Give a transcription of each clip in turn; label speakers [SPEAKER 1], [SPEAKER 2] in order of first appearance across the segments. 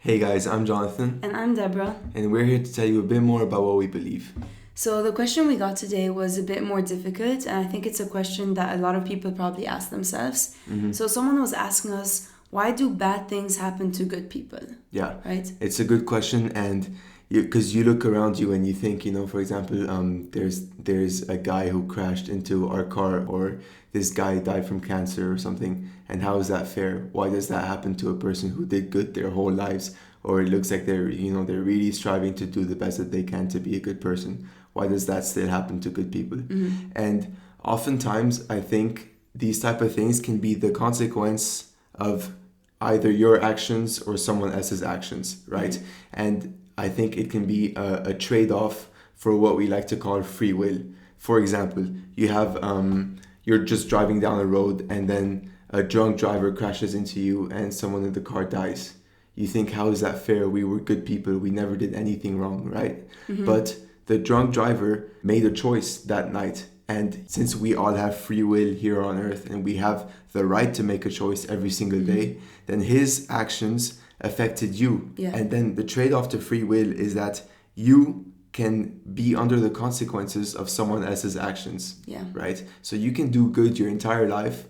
[SPEAKER 1] Hey guys, I'm Jonathan,
[SPEAKER 2] And I'm Deborah.
[SPEAKER 1] and we're here to tell you a bit more about what we believe.
[SPEAKER 2] So the question we got today was a bit more difficult, and I think it's a question that a lot of people probably ask themselves. So someone was asking us, why do bad things happen to good people?
[SPEAKER 1] Yeah,
[SPEAKER 2] Right?
[SPEAKER 1] it's a good question, and because you look around you and you think, for example, there's a guy who crashed into our car, or this guy died from cancer or something, and how is that fair? Why does that happen to a person who did good their whole lives? Or it looks like they're really striving to do the best that they can to be a good person. Why does that still happen to good people? And oftentimes, I think these type of things can be the consequence of either your actions or someone else's actions, right? And I think it can be a trade-off for what we like to call free will. For example, you're just driving down a road and then a drunk driver crashes into you and someone in the car dies. You think, how is that fair? We were good people. We never did anything wrong, right? But the drunk driver made a choice that night. And since we all have free will here on earth and we have the right to make a choice every single day, then his actions affected you.
[SPEAKER 2] Yeah.
[SPEAKER 1] And then the trade-off to free will is that you can be under the consequences of someone else's actions.
[SPEAKER 2] Yeah.
[SPEAKER 1] Right? So you can do good your entire life,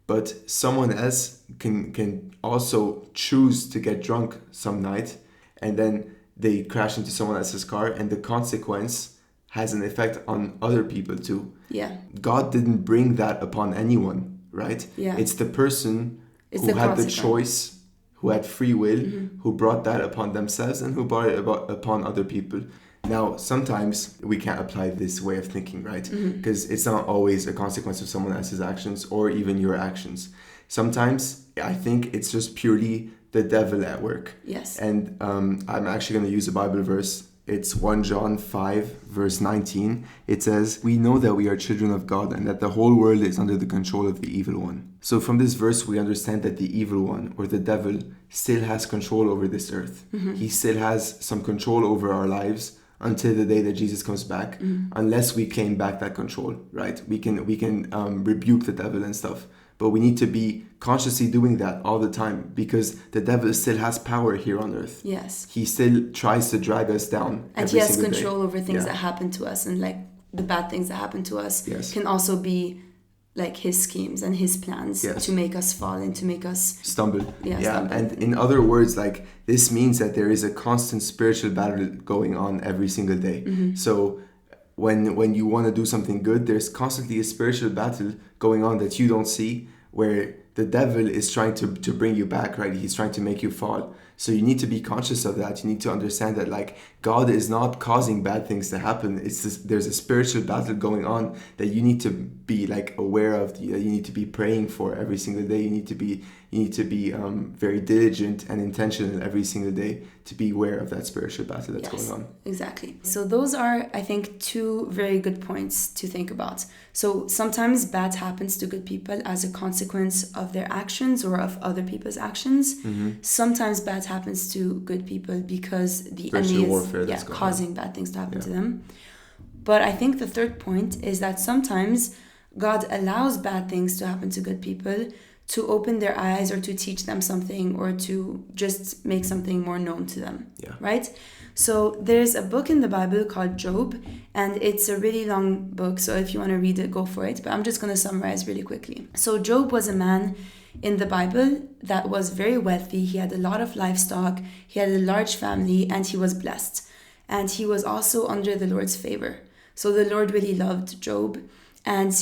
[SPEAKER 1] but someone else can also choose to get drunk some night, and then they crash into someone else's car, and the consequence has an effect on other people too.
[SPEAKER 2] Yeah.
[SPEAKER 1] God didn't bring that upon anyone, right?
[SPEAKER 2] Yeah.
[SPEAKER 1] It's the person
[SPEAKER 2] It's
[SPEAKER 1] who
[SPEAKER 2] the
[SPEAKER 1] had the
[SPEAKER 2] consequence.
[SPEAKER 1] choice, who had free will, who brought that upon themselves and who brought it upon other people. Now, sometimes we can't apply this way of thinking, right? Because it's not always a consequence of someone else's actions or even your actions. Sometimes I think it's just purely the devil at work.
[SPEAKER 2] Yes.
[SPEAKER 1] And I'm actually going to use a Bible verse. It's 1 John 5, verse 19. It says, "We know that we are children of God and that the whole world is under the control of the evil one." So from this verse, we understand that the evil one, or the devil, still has control over this earth. He still has some control over our lives until the day that Jesus comes back, unless we claim back that control, right? We can rebuke the devil and stuff. But we need to be consciously doing that all the time, because the devil still has power here on earth.
[SPEAKER 2] Yes.
[SPEAKER 1] He still tries to drag us down.
[SPEAKER 2] And
[SPEAKER 1] every
[SPEAKER 2] he has
[SPEAKER 1] single day.
[SPEAKER 2] control over things
[SPEAKER 1] Yeah.
[SPEAKER 2] that happen to us, and like the bad things that happen to us
[SPEAKER 1] Yes.
[SPEAKER 2] can also be like his schemes and his plans
[SPEAKER 1] Yes.
[SPEAKER 2] to make us fall and to make us
[SPEAKER 1] Stumble.
[SPEAKER 2] stumble.
[SPEAKER 1] And in other words, like, this means that there is a constant spiritual battle going on every single day. So when you want to do something good, there's constantly a spiritual battle going on that you don't see, where the devil is trying to bring you back, right? He's trying to make you fall. So you need to be conscious of that. You need to understand that, like, God is not causing bad things to happen. It's just, there's a spiritual battle going on that you need to be like aware of. That you need to be praying for every single day. You need to be very diligent and intentional every single day to be aware of that spiritual battle that's going on.
[SPEAKER 2] Exactly. So those are, I think, two very good points to think about. So sometimes bad happens to good people as a consequence of their actions or of other people's actions. Sometimes bad happens to good people because the
[SPEAKER 1] Spiritual
[SPEAKER 2] enemy
[SPEAKER 1] warfare
[SPEAKER 2] is
[SPEAKER 1] that's going
[SPEAKER 2] causing bad things to happen to them. But I think the third point is that sometimes God allows bad things to happen to good people to open their eyes or to teach them something or to just make something more known to them, right? So there's a book in the Bible called Job, and it's a really long book, so if you want to read it, go for it. But I'm just going to summarize really quickly. So Job was a man in the Bible that was very wealthy. He had a lot of livestock, he had a large family, and he was blessed. And he was also under the Lord's favor. So the Lord really loved Job. And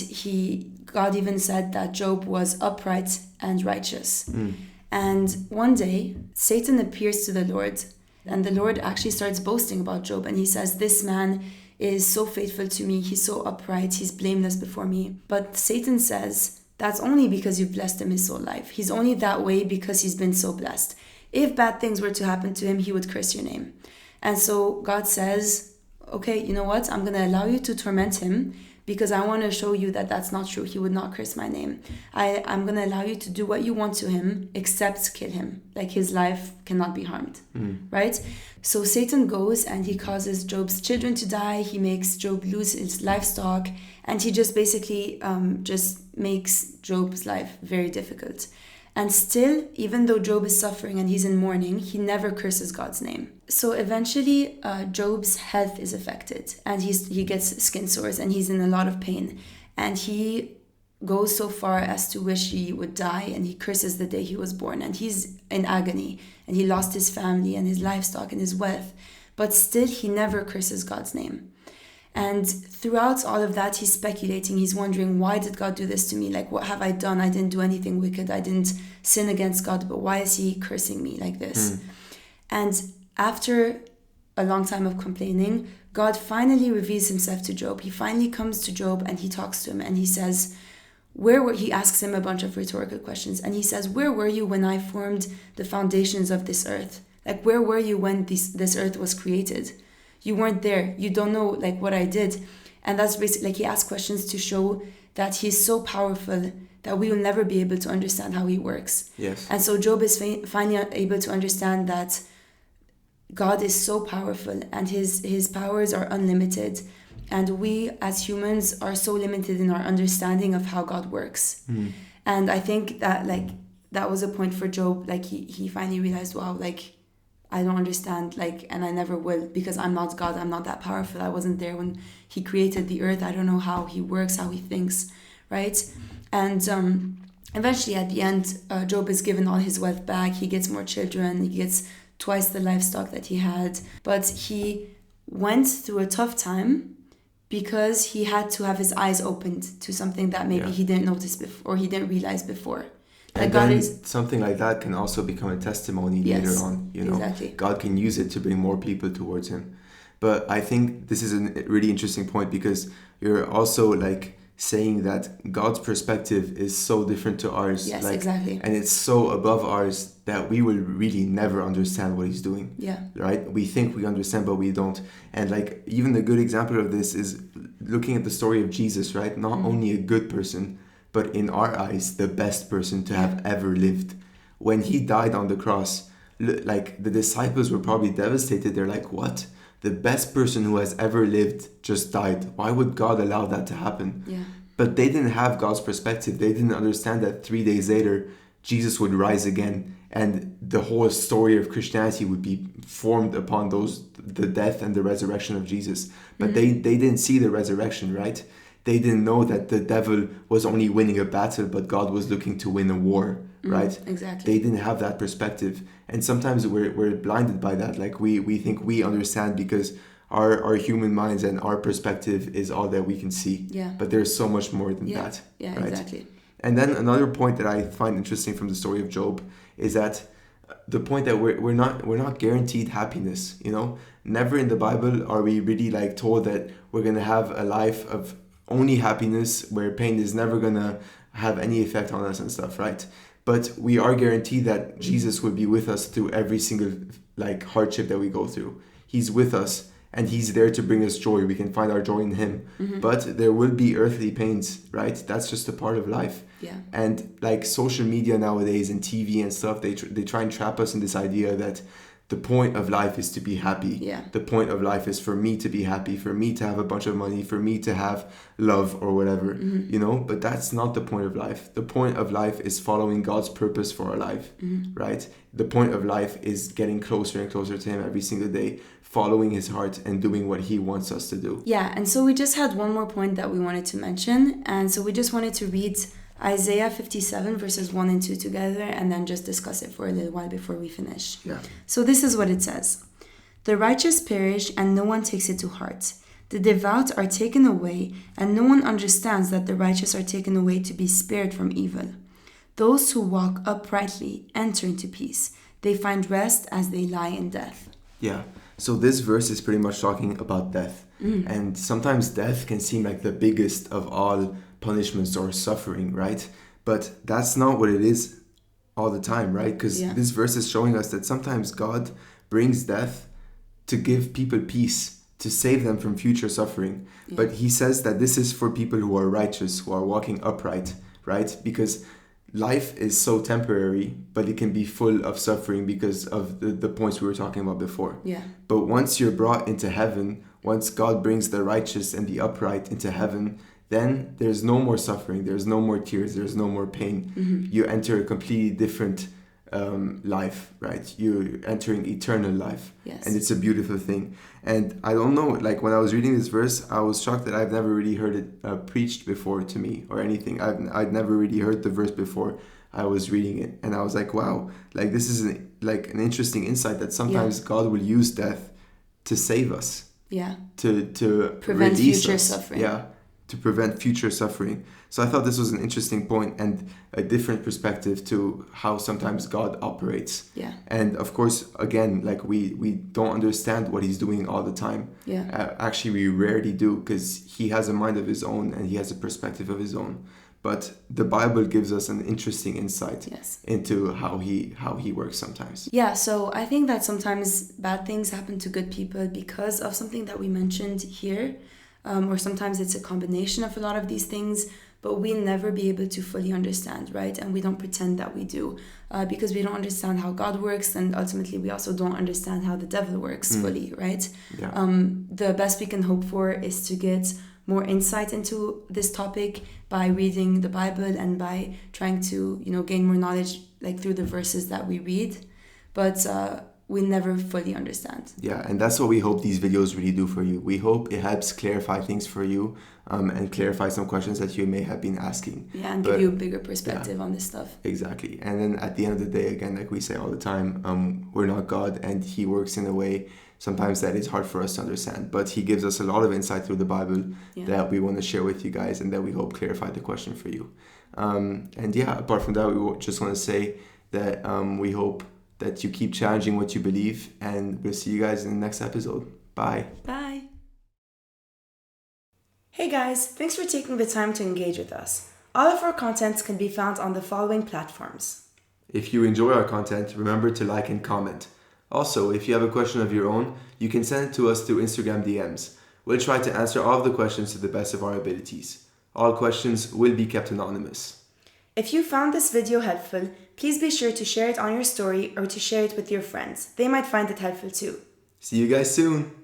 [SPEAKER 2] God even said that Job was upright and righteous. And one day, Satan appears to the Lord, and the Lord actually starts boasting about Job. And he says, "This man is so faithful to me. He's so upright. He's blameless before me." But Satan says, "That's only because you've blessed him his whole life. He's only that way because he's been so blessed. If bad things were to happen to him, he would curse your name." And so God says, "Okay, you know what? I'm going to allow you to torment him, because I want to show you that that's not true. He would not curse my name. I'm going to allow you to do what you want to him, except kill him. Like, his life cannot be harmed." Right? So Satan goes and he causes Job's children to die. He makes Job lose his livestock. And he just basically just makes Job's life very difficult. And still, even though Job is suffering and he's in mourning, he never curses God's name. So eventually, Job's health is affected, and he gets skin sores, and he's in a lot of pain. And he goes so far as to wish he would die, and he curses the day he was born. And he's in agony, and he lost his family and his livestock and his wealth. But still, he never curses God's name. And throughout all of that, he's speculating. He's wondering, why did God do this to me? Like, what have I done? I didn't do anything wicked. I didn't sin against God. But why is he cursing me like this? And after a long time of complaining, God finally reveals himself to Job. He finally comes to Job and he talks to him. And he says, he asks him a bunch of rhetorical questions. And he says, where were you when I formed the foundations of this earth? Like, where were you when this earth was created? You weren't there. You don't know like what I did. And that's basically like he asks questions to show that he's so powerful that we will never be able to understand how he works.
[SPEAKER 1] Yes.
[SPEAKER 2] And so Job is finally able to understand that God is so powerful and his powers are unlimited. And we as humans are so limited in our understanding of how God works. And I think that like that was a point for Job. Like he finally realized, wow, like I don't understand, like, and I never will, because I'm not God. I'm not that powerful. I wasn't there when he created the earth. I don't know how he works, how he thinks, right? And eventually at the end, Job is given all his wealth back. He gets more children. He gets twice the livestock that he had. But he went through a tough time because he had to have his eyes opened to something that maybe he didn't notice before, or he didn't realize before.
[SPEAKER 1] And then something like that can also become a testimony later on. You know,
[SPEAKER 2] exactly.
[SPEAKER 1] God can use it to bring more people towards him. But I think this is a really interesting point, because you're also like saying that God's perspective is so different to ours.
[SPEAKER 2] Yes,
[SPEAKER 1] like,
[SPEAKER 2] exactly.
[SPEAKER 1] And it's so above ours that we will really never understand what he's doing.
[SPEAKER 2] Yeah.
[SPEAKER 1] Right? We think we understand, but we don't. And like even a good example of this is looking at the story of Jesus, right? Not only a good person, but in our eyes, the best person to have ever lived. When he died on the cross, like the disciples were probably devastated. They're like, what? The best person who has ever lived just died. Why would God allow that to happen?
[SPEAKER 2] Yeah.
[SPEAKER 1] But they didn't have God's perspective. They didn't understand that 3 days later, Jesus would rise again. And the whole story of Christianity would be formed upon the death and the resurrection of Jesus. But they didn't see the resurrection, right? They didn't know that the devil was only winning a battle, but God was looking to win a war, right?
[SPEAKER 2] Exactly.
[SPEAKER 1] They didn't have that perspective. And sometimes we're blinded by that. Like we think we understand because our human minds and our perspective is all that we can see.
[SPEAKER 2] Yeah.
[SPEAKER 1] But there's so much more than that.
[SPEAKER 2] Yeah,
[SPEAKER 1] right?
[SPEAKER 2] exactly.
[SPEAKER 1] And then another point that I find interesting from the story of Job is that the point that we're not guaranteed happiness, you know? Never in the Bible are we really like told that we're gonna have a life of only happiness where pain is never gonna have any effect on us and stuff, right? But we are guaranteed that Jesus will be with us through every single like hardship that we go through. He's with us and he's there to bring us joy. We can find our joy in him. But there will be earthly pains, right? That's just a part of life.
[SPEAKER 2] Yeah.
[SPEAKER 1] And like social media nowadays and TV and stuff, they try and trap us in this idea that the point of life is to be happy.
[SPEAKER 2] Yeah.
[SPEAKER 1] The point of life is for me to be happy, for me to have a bunch of money, for me to have love or whatever, you know? But that's not the point of life. The point of life is following God's purpose for our life, right? The point of life is getting closer and closer to him every single day, following his heart and doing what he wants us to do.
[SPEAKER 2] Yeah, and so we just had one more point that we wanted to mention. And so we just wanted to read Isaiah 57 verses 1 and 2 together and then just discuss it for a little while before we finish.
[SPEAKER 1] Yeah.
[SPEAKER 2] So this is what it says. The righteous perish and no one takes it to heart. The devout are taken away and no one understands that the righteous are taken away to be spared from evil. Those who walk uprightly enter into peace. They find rest as they lie in death.
[SPEAKER 1] Yeah. So this verse is pretty much talking about death. And sometimes death can seem like the biggest of all punishments or suffering, right? But that's not what it is all the time, right? Because this verse is showing us that sometimes God brings death to give people peace, to save them from future suffering. But he says that this is for people who are righteous, who are walking upright, right? Because life is so temporary, but it can be full of suffering because of the points we were talking about before.
[SPEAKER 2] Yeah.
[SPEAKER 1] But once you're brought into heaven, once God brings the righteous and the upright into heaven, then there's no more suffering, there's no more tears, there's no more pain. You enter a completely different life, right? You're entering eternal life.
[SPEAKER 2] Yes.
[SPEAKER 1] And it's a beautiful thing. And I don't know, like when I was reading this verse, I was shocked that I've never really heard it preached before to me or anything. I'd never really heard the verse before I was reading it. And I was like, wow, like this is like an interesting insight that sometimes God will use death to save us.
[SPEAKER 2] Yeah.
[SPEAKER 1] To
[SPEAKER 2] Prevent
[SPEAKER 1] release
[SPEAKER 2] future
[SPEAKER 1] us.
[SPEAKER 2] suffering.
[SPEAKER 1] Yeah, to prevent future suffering. So I thought this was an interesting point and a different perspective to how sometimes God operates.
[SPEAKER 2] Yeah.
[SPEAKER 1] And of course, again, like we don't understand what he's doing all the time.
[SPEAKER 2] Yeah.
[SPEAKER 1] Actually, we rarely do, because he has a mind of his own and he has a perspective of his own. But the Bible gives us an interesting insight
[SPEAKER 2] Yes.
[SPEAKER 1] into how he works sometimes.
[SPEAKER 2] Yeah, so I think that sometimes bad things happen to good people because of something that we mentioned here, or sometimes it's a combination of a lot of these things, but we'll never be able to fully understand, right? And we don't pretend that we do, because we don't understand how God works, and ultimately we also don't understand how the devil works fully, right?
[SPEAKER 1] Yeah.
[SPEAKER 2] The best we can hope for is to get more insight into this topic by reading the Bible and by trying to, gain more knowledge like through the verses that we read. But we never fully understand.
[SPEAKER 1] Yeah, and that's what we hope these videos really do for you. We hope it helps clarify things for you, and clarify some questions that you may have been asking.
[SPEAKER 2] Yeah, and give you a bigger perspective on this stuff.
[SPEAKER 1] Exactly. And then at the end of the day, again, like we say all the time, we're not God, and he works in a way sometimes that is hard for us to understand. But he gives us a lot of insight through the Bible that we want to share with you guys, and that we hope clarify the question for you. And yeah, apart from that, we just want to say that we hope that you keep challenging what you believe, and we'll see you guys in the next episode. Bye.
[SPEAKER 2] Bye. Hey guys, thanks for taking the time to engage with us. All of our contents can be found on the following platforms.
[SPEAKER 1] If you enjoy our content, remember to like and comment. Also, if you have a question of your own, you can send it to us through Instagram DMs. We'll try to answer all of the questions to the best of our abilities. All questions will be kept anonymous.
[SPEAKER 2] If you found this video helpful, please be sure to share it on your story or to share it with your friends. They might find it helpful too.
[SPEAKER 1] See you guys soon!